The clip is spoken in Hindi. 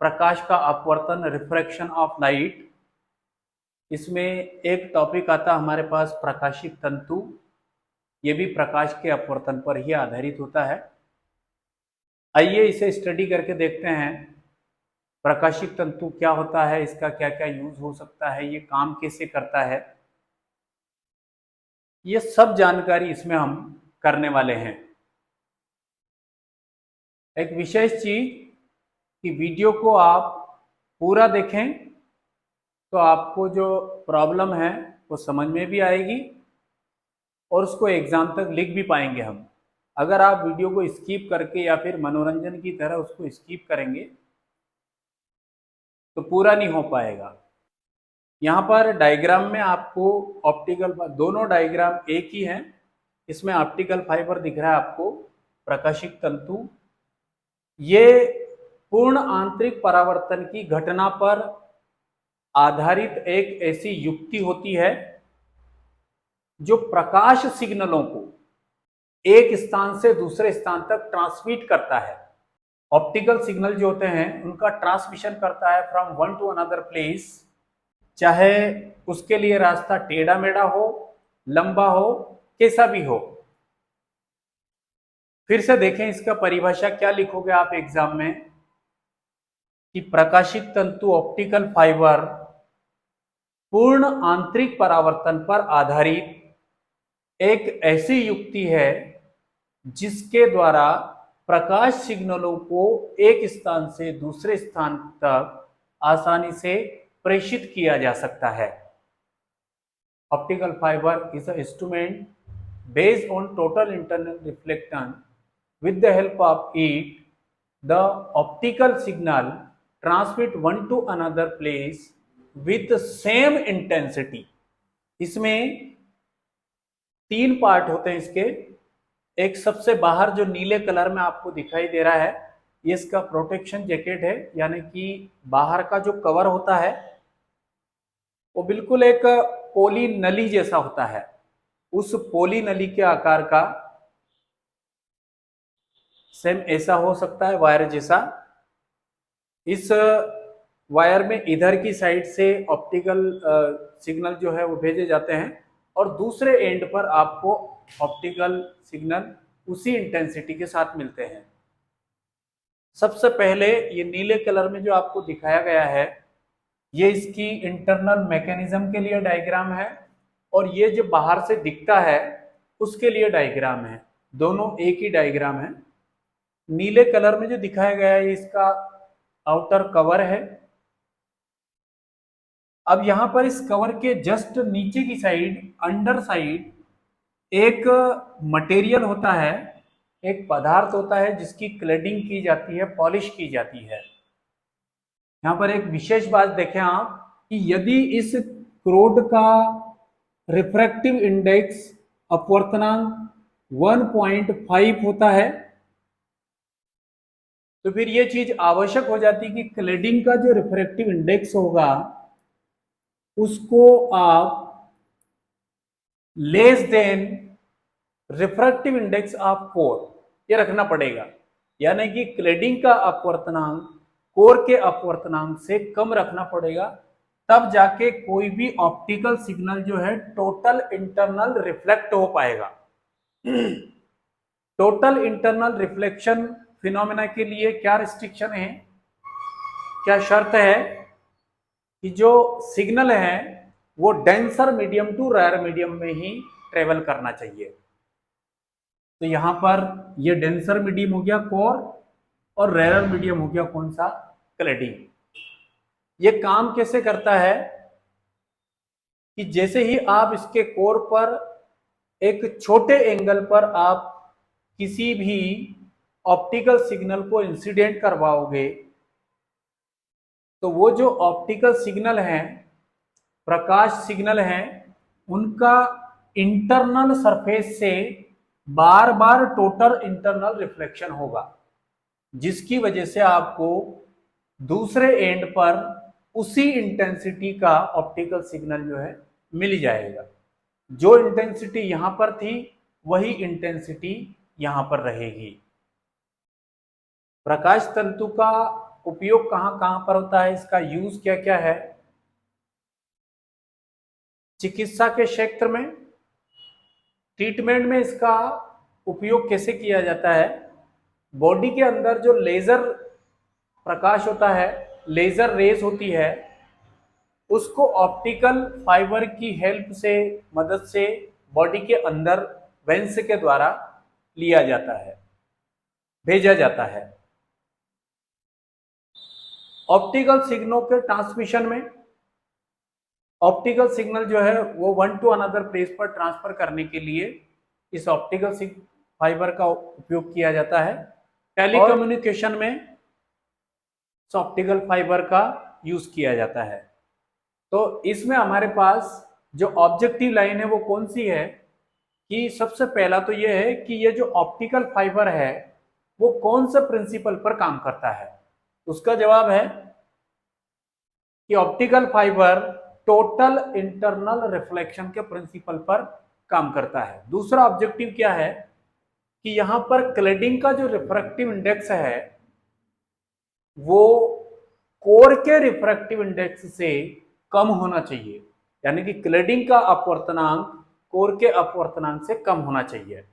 प्रकाश का अपवर्तन, रिफ्रैक्शन ऑफ लाइट। इसमें एक टॉपिक आता हमारे पास प्रकाशिक तंतु। ये भी प्रकाश के अपवर्तन पर ही आधारित होता है। आइए इसे स्टडी करके देखते हैं। प्रकाशिक तंतु क्या होता है, इसका क्या क्या यूज हो सकता है, ये काम कैसे करता है, ये सब जानकारी इसमें हम करने वाले हैं। एक विशेष चीज कि वीडियो को आप पूरा देखें तो आपको जो प्रॉब्लम है वो समझ में भी आएगी और उसको एग्जाम तक लिख भी पाएंगे हम। अगर आप वीडियो को स्किप करके या फिर मनोरंजन की तरह उसको स्किप करेंगे तो पूरा नहीं हो पाएगा। यहाँ पर डायग्राम में आपको ऑप्टिकल, दोनों डायग्राम एक ही हैं। इसमें ऑप्टिकल फाइबर दिख रहा है आपको, प्रकाशिक तंतु। ये पूर्ण आंतरिक परावर्तन की घटना पर आधारित एक ऐसी युक्ति होती है जो प्रकाश सिग्नलों को एक स्थान से दूसरे स्थान तक ट्रांसमिट करता है। ऑप्टिकल सिग्नल जो होते हैं उनका ट्रांसमिशन करता है from one two another place, चाहे उसके लिए रास्ता टेढ़ा मेढ़ा हो, लंबा हो, कैसा भी हो। फिर से देखें इसका परिभाषा क्या लिखोगे आप एग्जाम में कि प्रकाशिक तंतु, ऑप्टिकल फाइबर पूर्ण आंतरिक परावर्तन पर आधारित एक ऐसी युक्ति है जिसके द्वारा प्रकाश सिग्नलों को एक स्थान से दूसरे स्थान तक आसानी से प्रेषित किया जा सकता है। Optical fibre is a instrument based on total internal reflection. With the help of it, the optical signal transmit one to another place with the same intensity. इसमें तीन पार्ट होते हैं इसके। एक सबसे बाहर जो नीले कलर में आपको दिखाई दे रहा है, ये इसका प्रोटेक्शन जैकेट है, यानी कि बाहर का जो कवर होता है वो बिल्कुल एक पोली नली जैसा होता है। उस पोली नली के आकार का सेम ऐसा हो सकता है वायर जैसा। इस वायर में इधर की साइड से ऑप्टिकल सिग्नल जो है वो भेजे जाते हैं और दूसरे एंड पर आपको ऑप्टिकल सिग्नल उसी इंटेंसिटी के साथ मिलते हैं। सबसे पहले ये नीले कलर में जो आपको दिखाया गया है ये इसकी इंटरनल मैकेनिज्म के लिए डायग्राम है और ये जो बाहर से दिखता है उसके लिए डायग्राम है। दोनों एक ही डायग्राम है। नीले कलर में जो दिखाया गया है इसका आउटर कवर है। अब यहां पर इस कवर के जस्ट नीचे की साइड, अंडर साइड, एक मटेरियल होता है, एक पदार्थ होता है जिसकी क्लेडिंग की जाती है, पॉलिश की जाती है। यहां पर एक विशेष बात देखें आप कि यदि इस क्रोड का रिफ्रैक्टिव इंडेक्स, अपवर्तनांक 1.5 होता है तो फिर ये चीज आवश्यक हो जाती कि क्लेडिंग का जो रिफ्रैक्टिव इंडेक्स होगा उसको आप less than refractive of core ये रखना पड़ेगा, यानी कि क्लेडिंग का अपवर्तनांक कोर के अपवर्तनांक से कम रखना पड़ेगा, तब जाके कोई भी ऑप्टिकल सिग्नल जो है टोटल इंटरनल रिफ्लेक्ट हो पाएगा। टोटल इंटरनल रिफ्लेक्शन फिनोमेना के लिए क्या रिस्ट्रिक्शन है, क्या शर्त है कि जो सिग्नल है वो denser medium to rare medium में ही ट्रेवल करना चाहिए। तो यहां पर ये डेंसर मीडियम हो गया कोर और रेयर मीडियम हो गया कौन सा, क्लेडिंग। ये काम कैसे करता है कि जैसे ही आप इसके कोर पर एक छोटे एंगल पर आप किसी भी ऑप्टिकल सिग्नल को इंसिडेंट करवाओगे तो वो जो ऑप्टिकल सिग्नल हैं, प्रकाश सिग्नल हैं, उनका इंटरनल सरफेस से बार बार टोटल इंटरनल रिफ्लेक्शन होगा, जिसकी वजह से आपको दूसरे एंड पर उसी इंटेंसिटी का ऑप्टिकल सिग्नल जो है मिल जाएगा। जो इंटेंसिटी यहां पर थी वही इंटेंसिटी यहां पर रहेगी। प्रकाश तंतु का उपयोग कहाँ कहाँ पर होता है, इसका यूज क्या क्या है। चिकित्सा के क्षेत्र में, ट्रीटमेंट में इसका उपयोग कैसे किया जाता है। बॉडी के अंदर जो लेजर प्रकाश होता है, लेजर रेस होती है, उसको ऑप्टिकल फाइबर की हेल्प से, मदद से बॉडी के अंदर वेंस के द्वारा लिया जाता है, भेजा जाता है। ऑप्टिकल सिग्नलों के ट्रांसमिशन में, ऑप्टिकल सिग्नल जो है वो वन टू अनदर प्लेस पर ट्रांसफर करने के लिए इस ऑप्टिकल फाइबर का उपयोग किया जाता है। टेलीकम्युनिकेशन में इस ऑप्टिकल फाइबर का यूज किया जाता है। तो इसमें हमारे पास जो ऑब्जेक्टिव लाइन है वो कौन सी है कि सबसे पहला तो ये है कि ये जो ऑप्टिकल फाइबर है वो कौन से प्रिंसिपल पर काम करता है। उसका जवाब है कि optical fibre total internal reflection के प्रिंसिपल पर काम करता है। दूसरा ऑब्जेक्टिव क्या है कि यहां पर क्लेडिंग का जो रिफ्रैक्टिव इंडेक्स है वो कोर के रिफ्रैक्टिव इंडेक्स से कम होना चाहिए, यानी कि क्लेडिंग का अपवर्तनांक कोर के अपवर्तनांक से कम होना चाहिए।